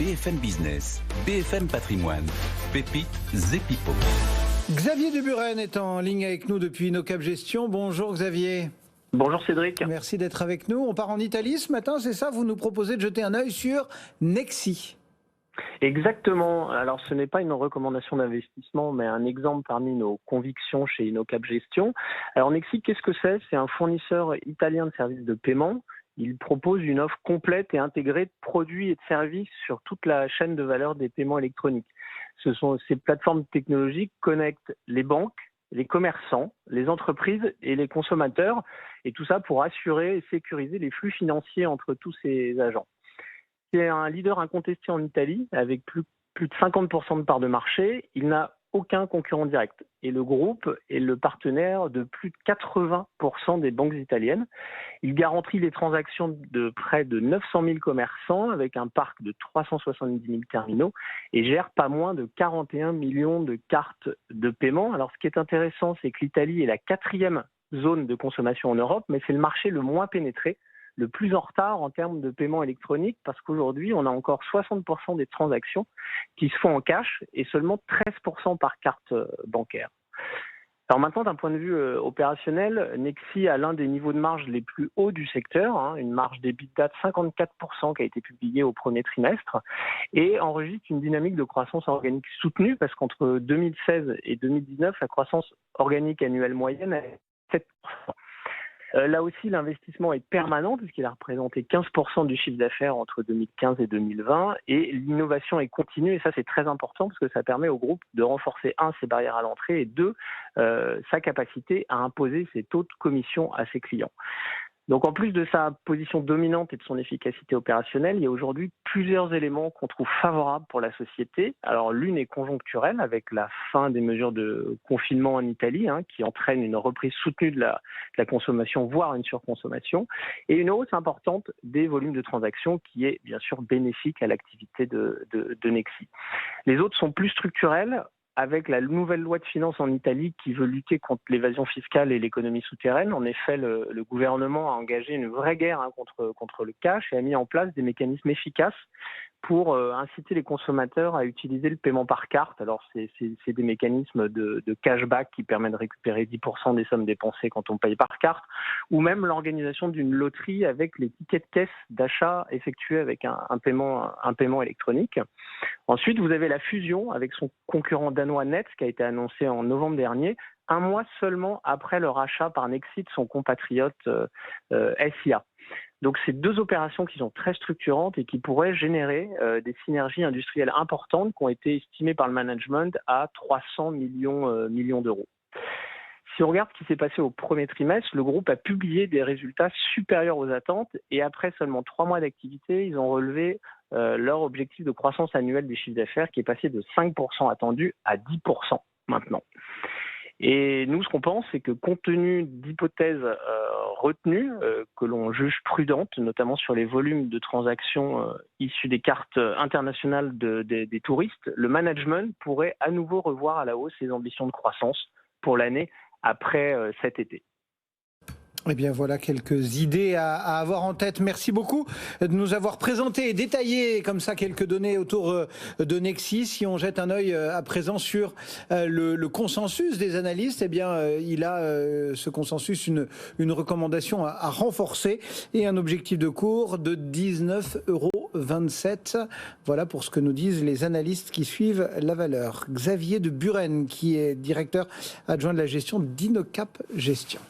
BFM Business, BFM Patrimoine, Pépites et Pipo. Xavier de Buren est en ligne avec nous depuis InnoCap Gestion. Bonjour Xavier. Bonjour Cédric. Merci d'être avec nous. On part en Italie ce matin, c'est ça? Vous nous proposez de jeter un œil sur Nexi. Exactement. Alors ce n'est pas une recommandation d'investissement, mais un exemple parmi nos convictions chez InnoCap Gestion. Alors Nexi, qu'est-ce que c'est? C'est un fournisseur italien de services de paiement. Il propose une offre complète et intégrée de produits et de services sur toute la chaîne de valeur des paiements électroniques. Ces plateformes technologiques connectent les banques, les commerçants, les entreprises et les consommateurs, et tout ça pour assurer et sécuriser les flux financiers entre tous ces agents. C'est un leader incontesté en Italie, avec plus de 50% de parts de marché. Il n'a aucun concurrent direct. Et le groupe est le partenaire de plus de 80% des banques italiennes. Il garantit les transactions de près de 900 000 commerçants avec un parc de 370 000 terminaux et gère pas moins de 41 millions de cartes de paiement. Alors ce qui est intéressant, c'est que l'Italie est la 4e zone de consommation en Europe, mais c'est le marché le moins pénétré, le plus en retard en termes de paiement électronique, parce qu'aujourd'hui, on a encore 60% des transactions qui se font en cash et seulement 13% par carte bancaire. Alors maintenant, d'un point de vue opérationnel, Nexi a l'un des niveaux de marge les plus hauts du secteur, une marge d'EBITDA de 54% qui a été publiée au premier trimestre, et enregistre une dynamique de croissance organique soutenue, parce qu'entre 2016 et 2019, la croissance organique annuelle moyenne est 7%. Là aussi, l'investissement est permanent puisqu'il a représenté 15% du chiffre d'affaires entre 2015 et 2020 et l'innovation est continue et ça c'est très important parce que ça permet au groupe de renforcer ses barrières à l'entrée et sa capacité à imposer ses taux de commission à ses clients. Donc en plus de sa position dominante et de son efficacité opérationnelle, il y a aujourd'hui plusieurs éléments qu'on trouve favorables pour la société. Alors l'une est conjoncturelle avec la fin des mesures de confinement en Italie qui entraîne une reprise soutenue de la consommation, voire une surconsommation, et une hausse importante des volumes de transactions qui est bien sûr bénéfique à l'activité de Nexi. Les autres sont plus structurels, avec la nouvelle loi de finances en Italie qui veut lutter contre l'évasion fiscale et l'économie souterraine. En effet, le gouvernement a engagé une vraie guerre contre le cash et a mis en place des mécanismes efficaces pour inciter les consommateurs à utiliser le paiement par carte. Alors, c'est des mécanismes de cashback qui permettent de récupérer 10% des sommes dépensées quand on paye par carte, ou même l'organisation d'une loterie avec les tickets de caisse d'achat effectués avec un paiement électronique. Ensuite, vous avez la fusion avec son concurrent danois Nets qui a été annoncé en novembre dernier, un mois seulement après le rachat par Nexi de son compatriote SIA. Donc c'est deux opérations qui sont très structurantes et qui pourraient générer des synergies industrielles importantes qui ont été estimées par le management à 300 millions d'euros. Si on regarde ce qui s'est passé au premier trimestre, le groupe a publié des résultats supérieurs aux attentes et après seulement 3 mois d'activité, ils ont relevé leur objectif de croissance annuelle des chiffres d'affaires qui est passé de 5% attendu à 10% maintenant. Et nous, ce qu'on pense, c'est que compte tenu d'hypothèses retenues, que l'on juge prudentes, notamment sur les volumes de transactions issues des cartes internationales des touristes, le management pourrait à nouveau revoir à la hausse ses ambitions de croissance pour l'année après cet été. Eh bien voilà quelques idées à avoir en tête. Merci beaucoup de nous avoir présenté et détaillé comme ça quelques données autour de Nexi. Si on jette un œil à présent sur le consensus des analystes, eh bien il a ce consensus une recommandation à renforcer et un objectif de cours de 19,27 €. Voilà pour ce que nous disent les analystes qui suivent la valeur. Xavier de Buren qui est directeur adjoint de la gestion d'InnoCap Gestion.